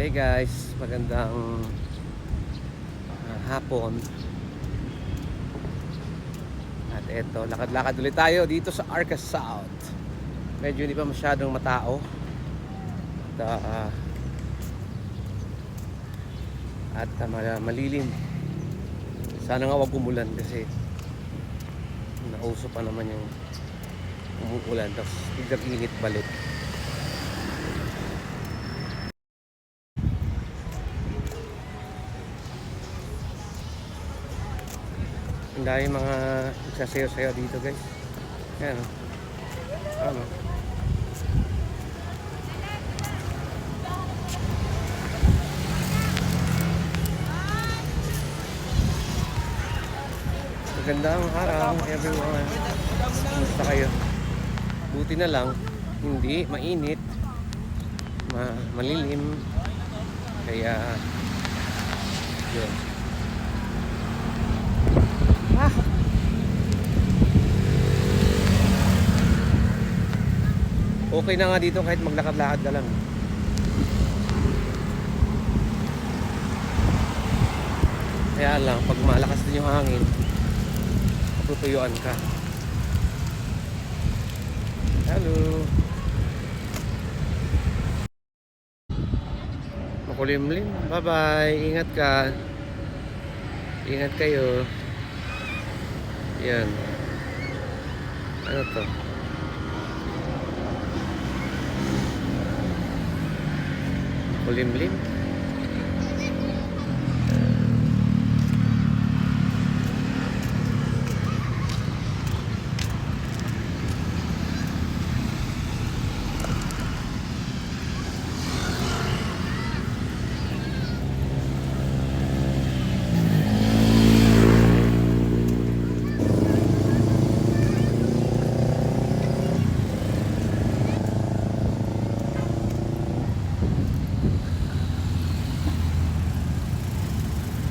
Hey guys, magandang hapon. At eto, lakad-lakad ulit tayo dito sa Arca South. Medyo hindi pa masyadong matao. Malilim. Sana nga wag umulan kasi nauso pa naman yung umuulan. Tapos biglang init balik. Ang dami mga nagsasayaw-sayaw dito guys. Ayan o. Ano? Magandang araw everyone. Kumusta kayo? Buti na lang, hindi mainit, malilim. Kaya yun. Okay na nga dito kahit maglakad-lakad ka lang. Kaya lang, pag malakas din yung hangin, tutuyuan ka. Hello. Makulimlim. Bye-bye. Ingat ka. Ingat kayo. Yan. Ano to? Makulimlim.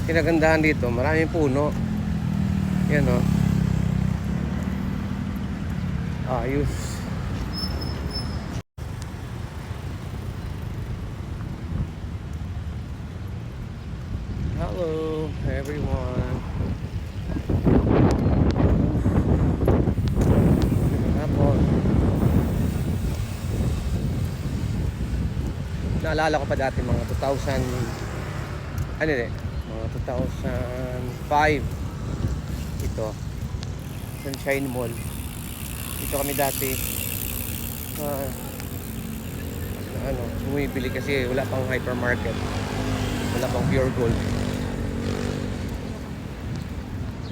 Kinagandahan dito, maraming puno. Yan o. Ayos. Hello everyone. Hapon. Naalala ko pa dati mga 2000 mga 2005 ito Sunshine Mall. Dito kami dati bumibili kasi wala pang hypermarket, wala pang Pure Gold.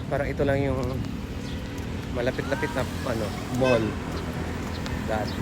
Parang ito lang yung malapit-lapit na mall dati.